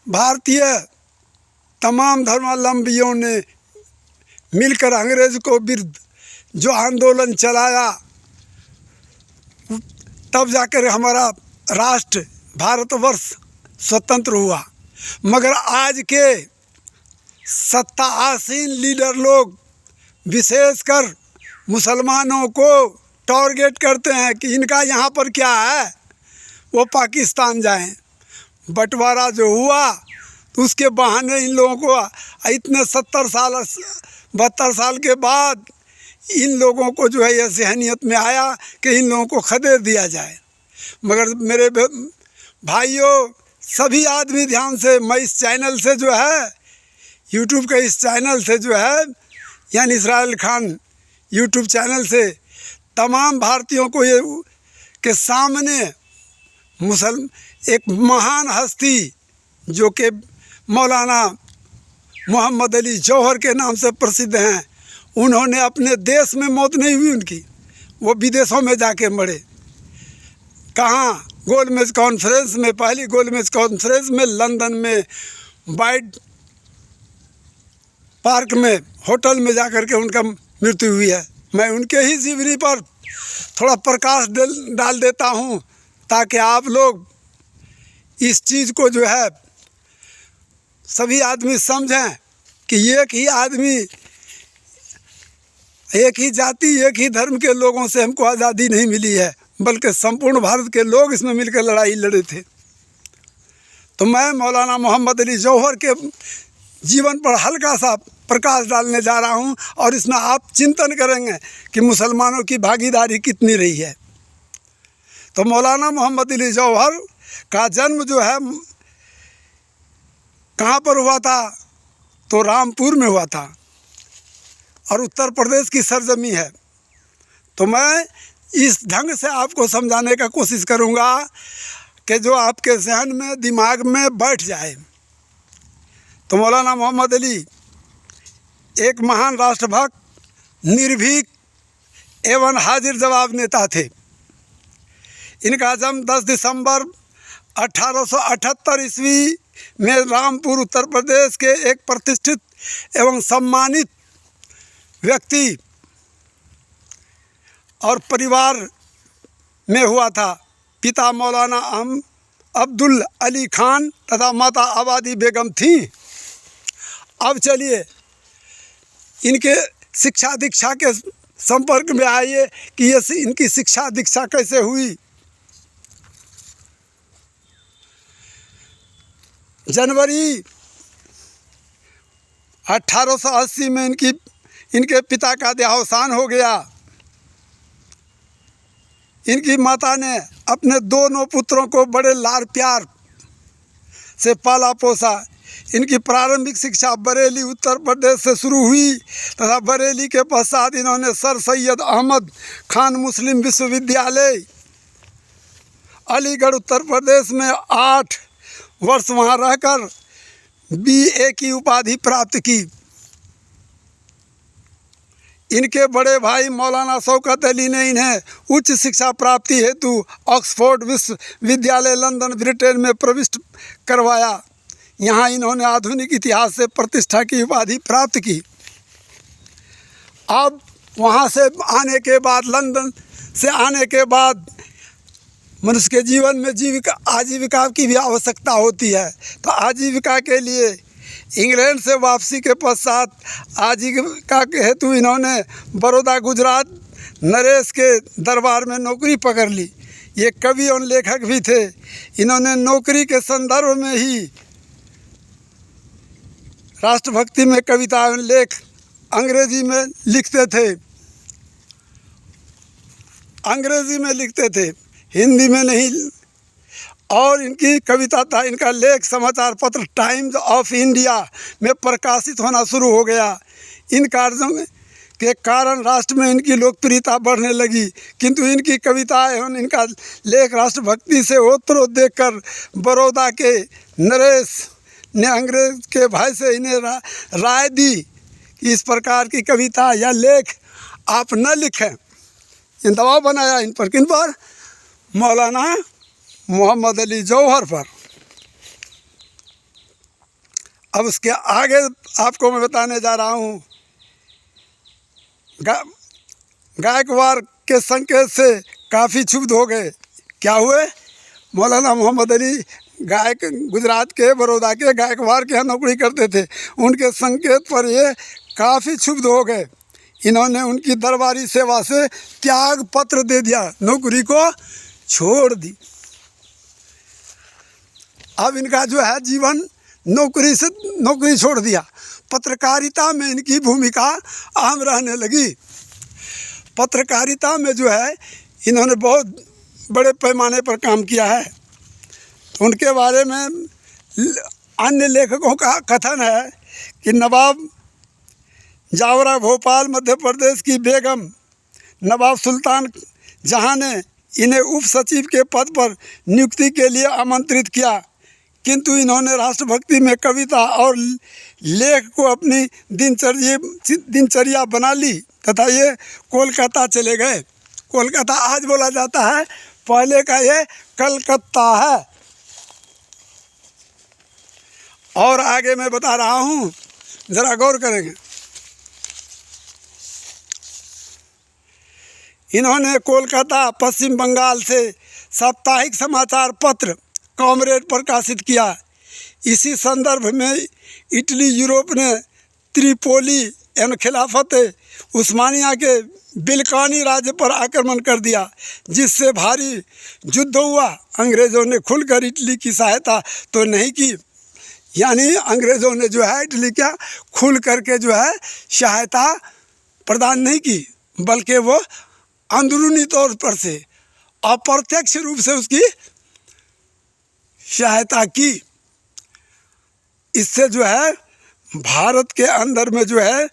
भारतीय तमाम धर्मावलंबियों ने मिलकर अंग्रेज़ को विरुद्ध जो आंदोलन चलाया, तब जाकर हमारा राष्ट्र भारतवर्ष स्वतंत्र हुआ। मगर आज के सत्ता आसीन लीडर लोग विशेषकर मुसलमानों को टारगेट करते हैं कि इनका यहाँ पर क्या है, वो पाकिस्तान जाएं। बंटवारा जो हुआ तो उसके बहाने इन लोगों को इतने 72 साल के बाद इन लोगों को जो है यह ज़हनियत में आया कि इन लोगों को खदेड़ दिया जाए। मगर मेरे भाइयों, सभी आदमी ध्यान से, मैं इस चैनल से जो है, यूट्यूब के इस चैनल से जो है, यानी इसराइल खान यूट्यूब चैनल से तमाम भारतीयों को ये के सामने एक महान हस्ती जो कि मौलाना मोहम्मद अली जौहर के नाम से प्रसिद्ध हैं, उन्होंने अपने देश में मौत नहीं हुई उनकी, वो विदेशों में जाके मरे। कहाँ? गोलमेज कॉन्फ्रेंस में, पहली गोलमेज कॉन्फ्रेंस में लंदन में वाइट पार्क में होटल में जाकर के उनका मृत्यु हुई है। मैं उनके ही जीवनी पर थोड़ा प्रकाश डाल देता हूँ ताकि आप लोग इस चीज़ को जो है सभी आदमी समझें कि एक ही आदमी, एक ही जाति, एक ही धर्म के लोगों से हमको आज़ादी नहीं मिली है, बल्कि संपूर्ण भारत के लोग इसमें मिलकर लड़ाई लड़े थे। तो मैं मौलाना मोहम्मद अली जौहर के जीवन पर हल्का सा प्रकाश डालने जा रहा हूं और इसमें आप चिंतन करेंगे कि मुसलमानों की भागीदारी कितनी रही है। तो मौलाना मोहम्मद अली जौहर का जन्म जो है कहाँ पर हुआ था? तो रामपुर में हुआ था और उत्तर प्रदेश की सरजमी है। तो मैं इस ढंग से आपको समझाने का कोशिश करूँगा कि जो आपके जहन में, दिमाग में बैठ जाए। तो मौलाना मोहम्मद अली एक महान राष्ट्रभक्त, निर्भीक एवं हाजिर जवाब नेता थे। इनका जन्म 10 दिसंबर 1878 ईस्वी में रामपुर उत्तर प्रदेश के एक प्रतिष्ठित एवं सम्मानित व्यक्ति और परिवार में हुआ था। पिता मौलाना अब्दुल अली खान तथा माता आबादी बेगम थीं। अब चलिए इनके शिक्षा दीक्षा के संपर्क में आइए कि ये इनकी शिक्षा दीक्षा कैसे हुई। जनवरी 1880 में इनके पिता का देहावसान हो गया। इनकी माता ने अपने दोनों पुत्रों को बड़े लाड़ प्यार से पाला पोसा। इनकी प्रारंभिक शिक्षा बरेली उत्तर प्रदेश से शुरू हुई तथा बरेली के पश्चात इन्होंने सर सैयद अहमद खान मुस्लिम विश्वविद्यालय अलीगढ़ उत्तर प्रदेश में 8 वर्ष वहाँ रहकर BA की उपाधि प्राप्त की। इनके बड़े भाई मौलाना शौकत अली ने इन्हें उच्च शिक्षा प्राप्ति हेतु ऑक्सफोर्ड विश्वविद्यालय लंदन ब्रिटेन में प्रविष्ट करवाया। यहाँ इन्होंने आधुनिक इतिहास से प्रतिष्ठा की उपाधि प्राप्त की। अब वहाँ से आने के बाद, लंदन से आने के बाद मनुष्य के जीवन में आजीविका की भी आवश्यकता होती है। तो आजीविका के लिए इंग्लैंड से वापसी के पश्चात आजीविका के हेतु इन्होंने बड़ौदा गुजरात नरेश के दरबार में नौकरी पकड़ ली। ये कवि और लेखक भी थे। इन्होंने नौकरी के संदर्भ में ही राष्ट्रभक्ति में कविता लेख अंग्रेजी में लिखते थे, हिंदी में नहीं। और इनकी कविता था, इनका लेख समाचार पत्र टाइम्स ऑफ इंडिया में प्रकाशित होना शुरू हो गया। इन कार्यों के कारण राष्ट्र में इनकी लोकप्रियता बढ़ने लगी, किंतु इनकी कविता एवं इनका लेख राष्ट्रभक्ति से ओतप्रोत देखकर बड़ौदा के नरेश ने अंग्रेज के भाई से इन्हें राय दी कि इस प्रकार की कविता या लेख आप न लिखें। इन दबाव बनाया इन पर, किन पर? मौलाना मोहम्मद अली जौहर पर। अब उसके आगे आपको मैं बताने जा रहा हूँ। गायकवाड़ के संकेत से काफ़ी क्षुब्ध हो गए। क्या हुए? मौलाना मोहम्मद अली गायक गुजरात के बड़ौदा के गायकवाड़ के यहाँ नौकरी करते थे। उनके संकेत पर ये काफ़ी क्षुब्ध हो गए। इन्होंने उनकी दरबारी सेवा से त्याग पत्र दे दिया, नौकरी को छोड़ दी। अब इनका जो है जीवन नौकरी छोड़ दिया। पत्रकारिता में इनकी भूमिका अहम रहने लगी। पत्रकारिता में जो है इन्होंने बहुत बड़े पैमाने पर काम किया है। उनके बारे में अन्य लेखकों का कथन है कि नवाब जावरा भोपाल मध्य प्रदेश की बेगम नवाब सुल्तान जहां ने इन्हें उप सचिव के पद पर नियुक्ति के लिए आमंत्रित किया, किंतु इन्होंने राष्ट्रभक्ति में कविता और लेख को अपनी दिनचर्या बना ली तथा ये कोलकाता चले गए। कोलकाता आज बोला जाता है, पहले का ये कलकत्ता है। और आगे मैं बता रहा हूँ, ज़रा गौर करेंगे। इन्होंने कोलकाता पश्चिम बंगाल से साप्ताहिक समाचार पत्र कॉमरेड प्रकाशित किया। इसी संदर्भ में इटली यूरोप ने त्रिपोली एवं खिलाफत उस्मानिया के बिलकानी राज्य पर आक्रमण कर दिया, जिससे भारी युद्ध हुआ। अंग्रेज़ों ने खुलकर इटली की सहायता तो नहीं की, यानी अंग्रेज़ों ने जो है इटली क्या खुल करके जो है सहायता प्रदान नहीं की, बल्कि वो अंदरूनी तौर पर से अप्रत्यक्ष रूप से उसकी सहायता की। इससे जो है भारत के अंदर में जो है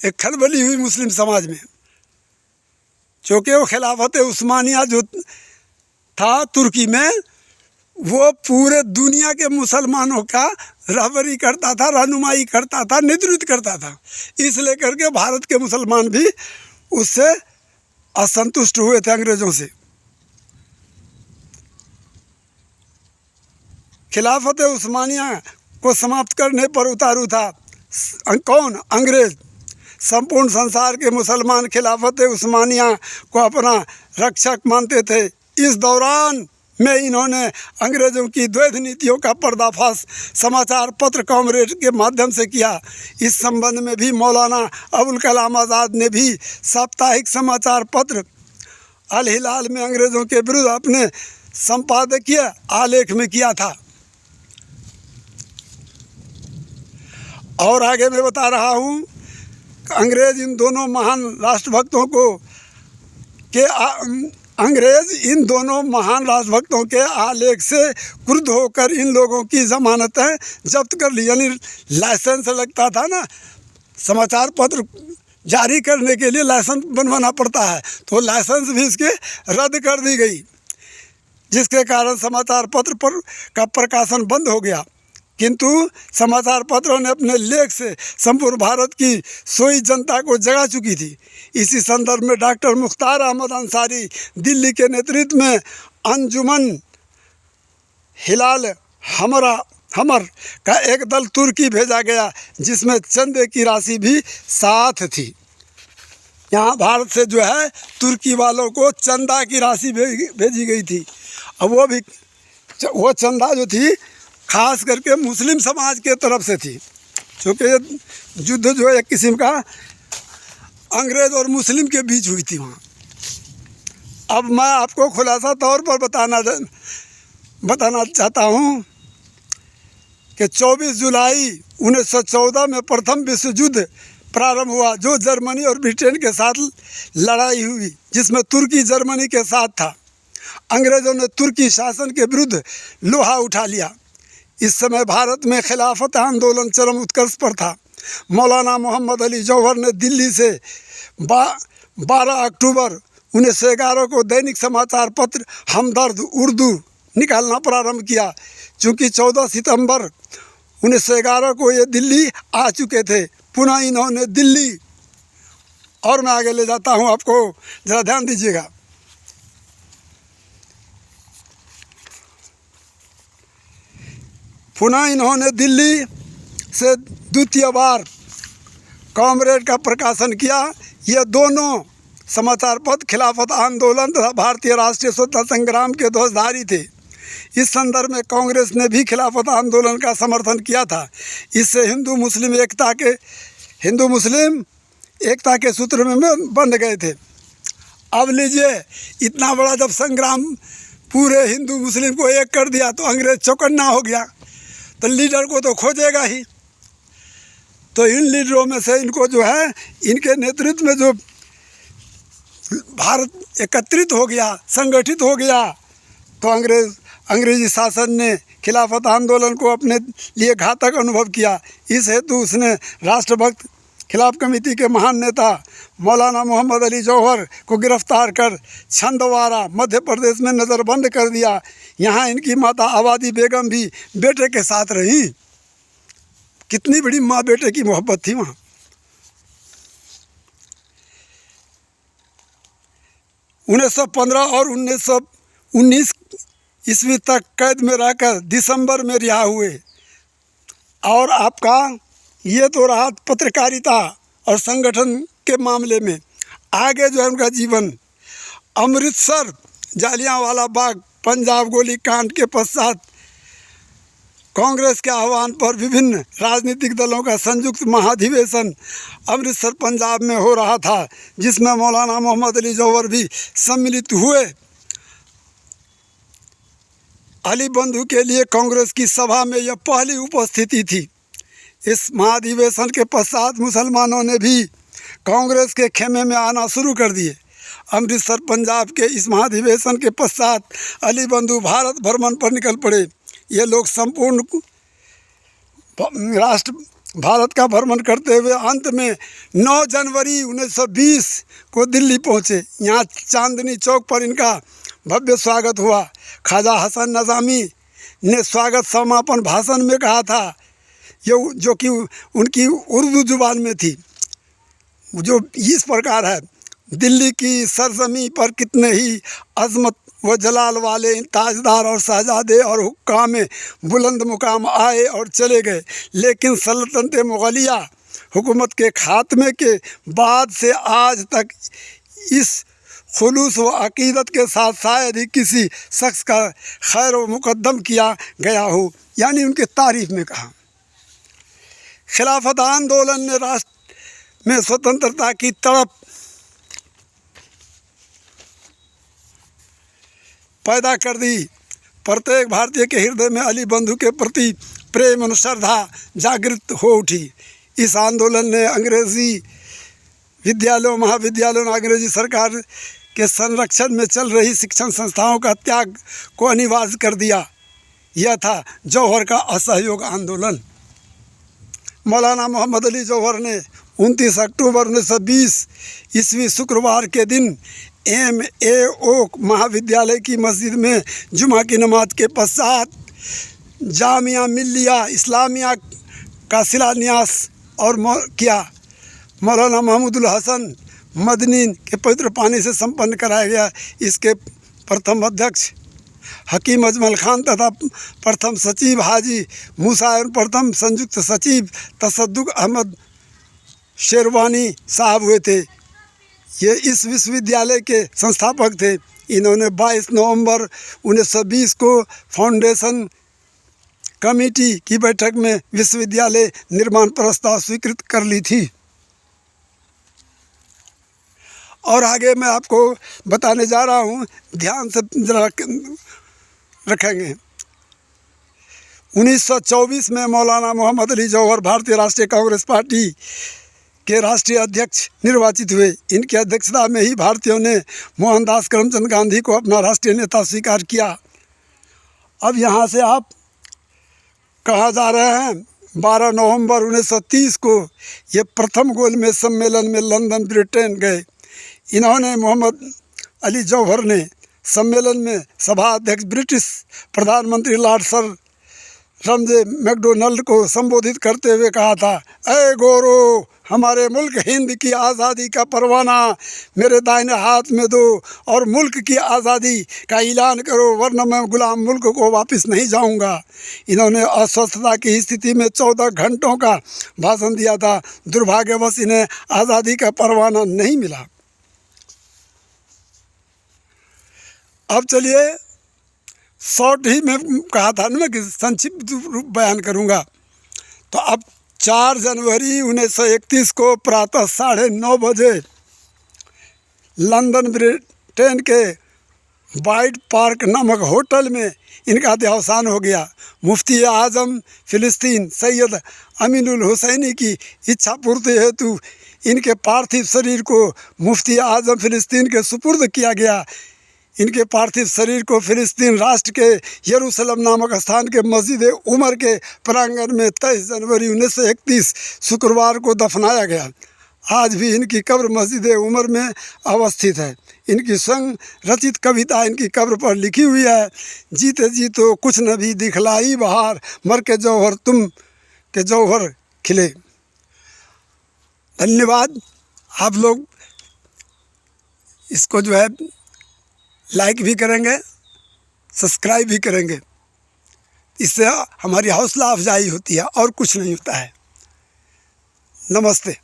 एक खलबली हुई मुस्लिम समाज में, क्योंकि वो खिलाफत उस्मानिया जो था तुर्की में, वो पूरे दुनिया के मुसलमानों का रहबरी करता था, रहनुमाई करता था, नेतृत्व करता था। इसलिए करके भारत के मुसलमान भी उससे असंतुष्ट हुए थे अंग्रेज़ों से। खिलाफत उस्मानिया को समाप्त करने पर उतारू था कौन? अंग्रेज़। संपूर्ण संसार के मुसलमान खिलाफत उस्मानिया को अपना रक्षक मानते थे। इस दौरान में इन्होंने अंग्रेज़ों की द्वैध नीतियों का पर्दाफाश समाचार पत्र कॉमरेड के माध्यम से किया। इस संबंध में भी मौलाना अबुल कलाम आज़ाद ने भी साप्ताहिक समाचार पत्र अल हिलाल में अंग्रेज़ों के विरुद्ध अपने संपादकीय आलेख में किया था। और आगे मैं बता रहा हूँ, अंग्रेज़ इन दोनों महान राष्ट्रभक्तों के आलेख से क्रुद्ध होकर इन लोगों की जमानतें जब्त कर ली। यानी लाइसेंस लगता था ना, समाचार पत्र जारी करने के लिए लाइसेंस बनवाना पड़ता है, तो लाइसेंस भी इसके रद्द कर दी गई, जिसके कारण समाचार पत्र पर का प्रकाशन बंद हो गया। किंतु समाचार पत्रों ने अपने लेख से संपूर्ण भारत की सोई जनता को जगा चुकी थी। इसी संदर्भ में डॉक्टर मुख्तार अहमद अंसारी दिल्ली के नेतृत्व में अंजुमन हिलाल हमर का एक दल तुर्की भेजा गया, जिसमें चंदे की राशि भी साथ थी। यहाँ भारत से जो है तुर्की वालों को चंदा की राशि भेजी गई थी। अब वो चंदा जो थी खास करके मुस्लिम समाज के तरफ से थी, क्योंकि युद्ध जो एक किस्म का अंग्रेज़ और मुस्लिम के बीच हुई थी वहाँ। अब मैं आपको खुलासा तौर पर बताना चाहता हूँ कि 24 जुलाई 1914 में प्रथम विश्व युद्ध प्रारंभ हुआ, जो जर्मनी और ब्रिटेन के साथ लड़ाई हुई, जिसमें तुर्की जर्मनी के साथ था। अंग्रेज़ों ने तुर्की शासन के विरुद्ध लोहा उठा लिया। इस समय भारत में खिलाफत आंदोलन चरम उत्कर्ष पर था। मौलाना मोहम्मद अली जौहर ने दिल्ली से 12 अक्टूबर 1911 को दैनिक समाचार पत्र हमदर्द उर्दू निकालना प्रारंभ किया। चूँकि 14 सितंबर 1911 को ये दिल्ली आ चुके थे, पुनः इन्होंने दिल्ली, और मैं आगे ले जाता हूँ आपको, ज़रा ध्यान दीजिएगा। पुनः इन्होंने दिल्ली से द्वितीय बार कॉमरेड का प्रकाशन किया। ये दोनों समाचार पत्र खिलाफत आंदोलन तथा भारतीय राष्ट्रीय स्वतंत्रता संग्राम के ध्वजधारी थे। इस संदर्भ में कांग्रेस ने भी खिलाफत आंदोलन का समर्थन किया था। इससे हिंदू मुस्लिम एकता के सूत्र में बंध गए थे। अब लीजिए, इतना बड़ा जब संग्राम पूरे हिंदू मुस्लिम को एक कर दिया तो अंग्रेज चौकन्ना हो गया, तो लीडर को तो खोजेगा ही। तो इन लीडरों में से इनको जो है, इनके नेतृत्व में जो भारत एकत्रित हो गया, संगठित हो गया, तो अंग्रेजी शासन ने खिलाफत आंदोलन को अपने लिए घातक अनुभव किया। इस हेतु उसने राष्ट्रभक्त खिलाफ कमेटी के महान नेता मौलाना मोहम्मद अली जौहर को गिरफ्तार कर छिंदवाड़ा मध्य प्रदेश में नज़रबंद कर दिया। यहाँ इनकी माता आबादी बेगम भी बेटे के साथ रही। कितनी बड़ी माँ बेटे की मोहब्बत थी वहाँ। 1915 और 1919 ईस्वी तक कैद में रहकर दिसंबर में रिहा हुए। और आपका ये तो रहा पत्रकारिता और संगठन के मामले में। आगे जो है उनका जीवन, अमृतसर जालियांवाला बाग पंजाब गोली कांड के पश्चात कांग्रेस के आह्वान पर विभिन्न राजनीतिक दलों का संयुक्त महाधिवेशन अमृतसर पंजाब में हो रहा था, जिसमें मौलाना मोहम्मद अली जौहर भी सम्मिलित हुए। अली बंधु के लिए कांग्रेस की सभा में यह पहली उपस्थिति थी। इस महाधिवेशन के पश्चात मुसलमानों ने भी कांग्रेस के खेमे में आना शुरू कर दिए। अमृतसर पंजाब के इस महाधिवेशन के पश्चात अली बंधु भारत भ्रमण पर निकल पड़े। ये लोग संपूर्ण भारत का भ्रमण करते हुए अंत में 9 जनवरी 1920 को दिल्ली पहुँचे। यहाँ चांदनी चौक पर इनका भव्य स्वागत हुआ। ख्वाजा हसन नज़ामी ने स्वागत समापन भाषण में कहा था, जो कि उनकी उर्दू जुबान में थी, जो इस प्रकार है: दिल्ली की सरजमी पर कितने ही अजमत व जलाल वाले ताजदार और शहजादे और हुक्काम में बुलंद मुकाम आए और चले गए, लेकिन सल्तनत मुगलिया हुकूमत के खात्मे के बाद से आज तक इस खुलूस व अकीदत के साथ शायद ही किसी शख्स का खैर व मुकद्दम किया गया हो। यानी उनके तारीफ में कहा। खिलाफत आंदोलन ने राष्ट्र में स्वतंत्रता की तड़प पैदा कर दी। प्रत्येक भारतीय के हृदय में अली बंधु के प्रति प्रेम और श्रद्धा जागृत हो उठी। इस आंदोलन ने अंग्रेजी विद्यालयों, महाविद्यालयों और अंग्रेजी सरकार के संरक्षण में चल रही शिक्षण संस्थाओं का त्याग को अनिवार्य कर दिया। यह था जौहर का असहयोग आंदोलन। मौलाना मोहम्मद अली जौहर ने 29 अक्टूबर 1920 ईस्वी शुक्रवार के दिन MAO महाविद्यालय की मस्जिद में जुमा की नमाज के पश्चात जामिया मिल्लिया इस्लामिया का शिलान्यास और किया। मौलाना महमूदुल हसन मदनी के पवित्र पानी से संपन्न कराया गया। इसके प्रथम अध्यक्ष हकीम अजमल खान तथा प्रथम सचिव हाजी मूसा एवं प्रथम संयुक्त सचिव तसद्दुक अहमद शेरवानी साहब हुए थे। ये इस विश्वविद्यालय के संस्थापक थे। इन्होंने 22 नवंबर 1920 को फाउंडेशन कमेटी की बैठक में विश्वविद्यालय निर्माण प्रस्ताव स्वीकृत कर ली थी। और आगे मैं आपको बताने जा रहा हूँ, ध्यान से जरा रखेंगे। 1924 में मौलाना मोहम्मद अली जौहर भारतीय राष्ट्रीय कांग्रेस पार्टी के राष्ट्रीय अध्यक्ष निर्वाचित हुए। इनकी अध्यक्षता में ही भारतीयों ने मोहनदास करमचंद गांधी को अपना राष्ट्रीय नेता स्वीकार किया। अब यहाँ से आप कहा जा रहे हैं 12 नवंबर 1930 को ये प्रथम गोलमेज सम्मेलन में लंदन ब्रिटेन गए। इन्होंने मोहम्मद अली जौहर ने सम्मेलन में सभा अध्यक्ष ब्रिटिश प्रधानमंत्री लॉर्ड सर रमजे मैकडोनल्ड को संबोधित करते हुए कहा था, ऐ गोरो, हमारे मुल्क हिंद की आज़ादी का परवाना मेरे दाहिने हाथ में दो और मुल्क की आज़ादी का ऐलान करो, वरना मैं गुलाम मुल्क को वापस नहीं जाऊंगा। इन्होंने अस्वस्थता की स्थिति में 14 घंटों का भाषण दिया था। दुर्भाग्यवश इन्हें आज़ादी का परवाना नहीं मिला। अब चलिए, शॉर्ट ही में कहा था ना कि संक्षिप्त रूप बयान करूंगा। तो अब 4 जनवरी 1931 को प्रातः 9:30 बजे लंदन ब्रिटेन के वाइट पार्क नामक होटल में इनका देहावसान हो गया। मुफ्ती आज़म फ़िलिस्तीन सैयद अमीनुल हुसैनी की इच्छा पूर्ति हेतु इनके पार्थिव शरीर को मुफ्ती आज़म फ़िलिस्तीन के सुपुर्द किया गया। इनके पार्थिव शरीर को फ़िलिस्तीन राष्ट्र के यरूशलेम नामक स्थान के मस्जिद उमर के प्रांगण में 23 जनवरी 1931 शुक्रवार को दफनाया गया। आज भी इनकी कब्र मस्जिद उमर में अवस्थित है। इनकी स्वयं रचित कविता इनकी कब्र पर लिखी हुई है, जीते जी तो कुछ न भी दिखलाई बहार, मर के जौहर तुम के जौहर खिले। धन्यवाद। आप लोग इसको जो है लाइक भी करेंगे, सब्सक्राइब भी करेंगे। इससे हमारी हौसला अफजाई होती है और कुछ नहीं होता है। नमस्ते।